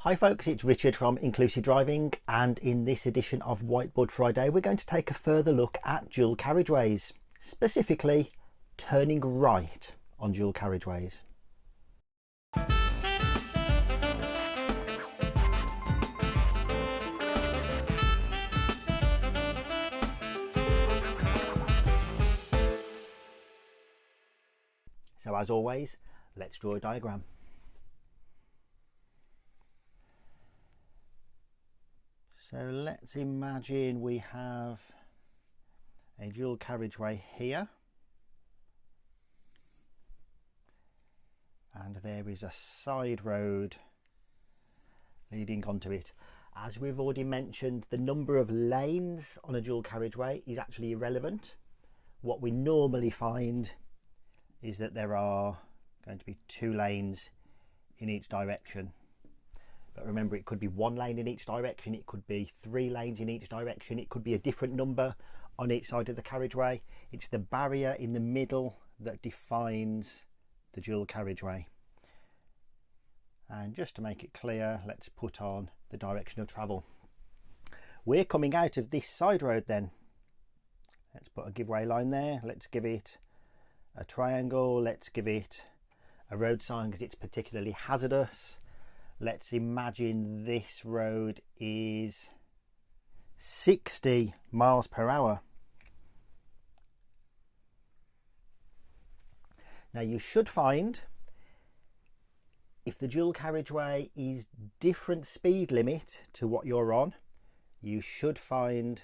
Hi folks, it's Richard from Inclusive Driving, and in this edition of Whiteboard Friday we're going to take a further look at dual carriageways, specifically turning right on dual carriageways. So as always, let's draw a diagram. So let's imagine we have a dual carriageway here, and there is a side road leading onto it. As we've already mentioned, the number of lanes on a dual carriageway is actually irrelevant. What we normally find is that there are going to be 2 lanes in each direction. But remember, it could be 1 lane in each direction, it could be 3 lanes in each direction, it could be a different number on each side of the carriageway. It's the barrier in the middle that defines the dual carriageway. And just to make it clear, let's put on the direction of travel. We're coming out of this side road then. Let's put a giveaway line there. Let's give it a triangle. Let's give it a road sign because it's particularly hazardous. Let's imagine this road is 60 miles per hour. Now you should find, if the dual carriageway is different speed limit to what you're on, you should find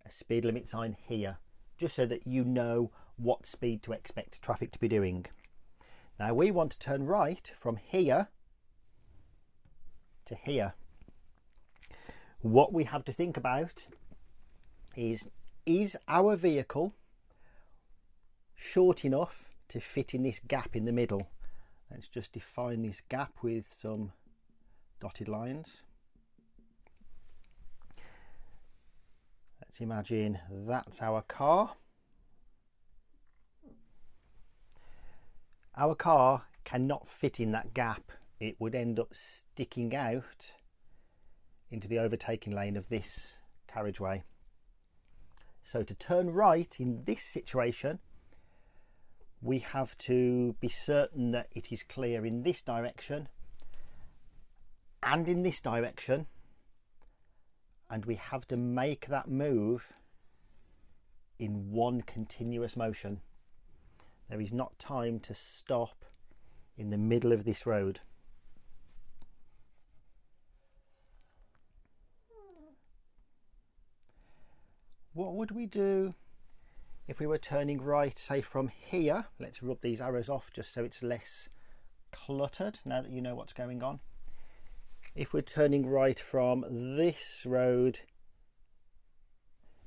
a speed limit sign here, just so that you know what speed to expect traffic to be doing. Now we want to turn right from here to here. What we have to think about is our vehicle short enough to fit in this gap in the middle? Let's just define this gap with some dotted lines. Let's imagine that's our car. Our car cannot fit in that gap. It would end up sticking out into the overtaking lane of this carriageway. So to turn right in this situation, we have to be certain that it is clear in this direction and in this direction, and we have to make that move in one continuous motion. There is not time to stop in the middle of this road. What would we do if we were turning right, say from here? Let's rub these arrows off just so it's less cluttered now that you know what's going on. If we're turning right from this road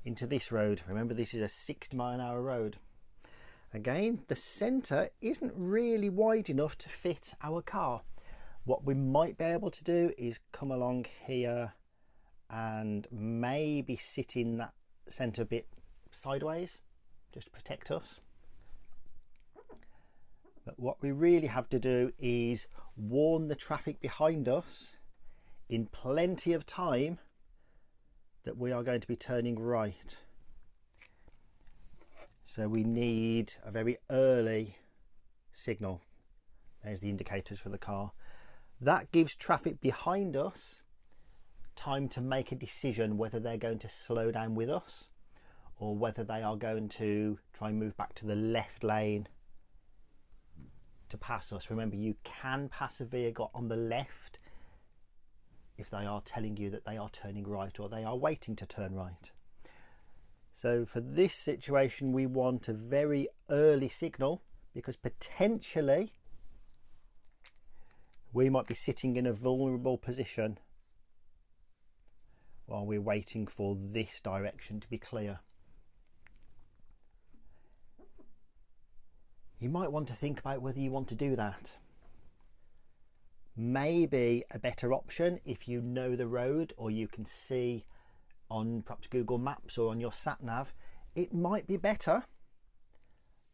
into this road, remember this is a 60-mile-an-hour road. Again, the centre isn't really wide enough to fit our car. What we might be able to do is come along here and maybe sit in that centre bit sideways just to protect us. But what we really have to do is warn the traffic behind us in plenty of time that we are going to be turning right. So we need a very early signal. There's the indicators for the car. That gives traffic behind us time to make a decision whether they're going to slow down with us or whether they are going to try and move back to the left lane to pass us. Remember, you can pass a vehicle on the left if they are telling you that they are turning right or they are waiting to turn right. So for this situation, we want a very early signal because potentially we might be sitting in a vulnerable position while we're waiting for this direction to be clear. You might want to think about whether you want to do that. Maybe a better option, if you know the road or you can see on perhaps Google Maps or on your sat nav, it might be better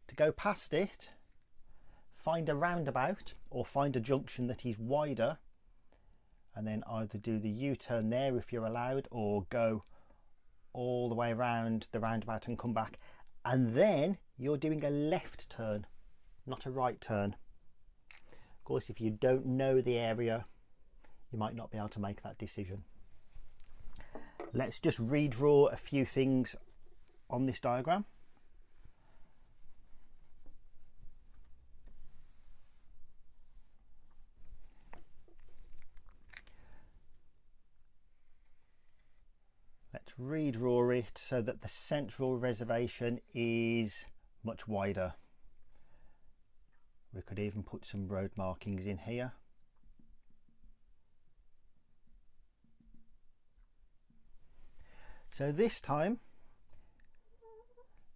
to go past it, find a roundabout or find a junction that is wider and then either do the U-turn there if you're allowed, or go all the way around the roundabout and come back, and then you're doing a left turn, not a right turn. Of course, if you don't know the area, you might not be able to make that decision. Let's just redraw a few things on this diagram. Let's redraw it so that the central reservation is much wider. We could even put some road markings in here. So this time,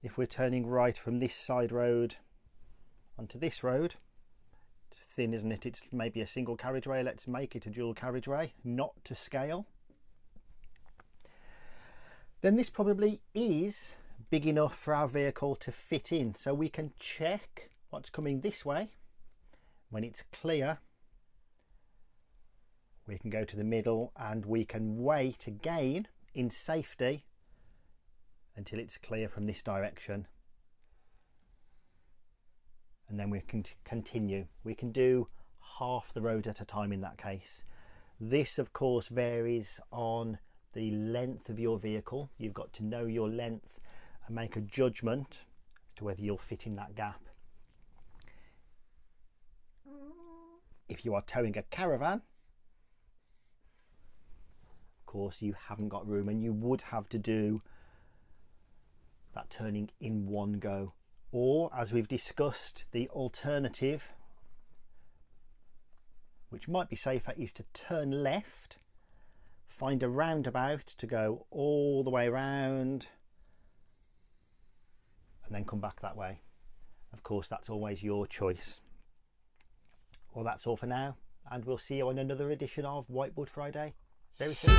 if we're turning right from this side road onto this road, it's thin, isn't it? It's maybe a single carriageway. Let's make it a dual carriageway, not to scale. Then this probably is big enough for our vehicle to fit in, so we can check what's coming this way. When it's clear, we can go to the middle and we can wait again in safety until it's clear from this direction, and then we can continue. We can do half the road at a time in that case. This of course varies on the length of your vehicle. You've got to know your length and make a judgment as to whether you'll fit in that gap. If you are towing a caravan, of course you haven't got room, and you would have to do that turning in one go. Or, as we've discussed, the alternative, which might be safer, is to turn left, find a roundabout to go all the way around, and then come back that way. Of course, that's always your choice. Well, that's all for now, and we'll see you on another edition of Whiteboard Friday very soon.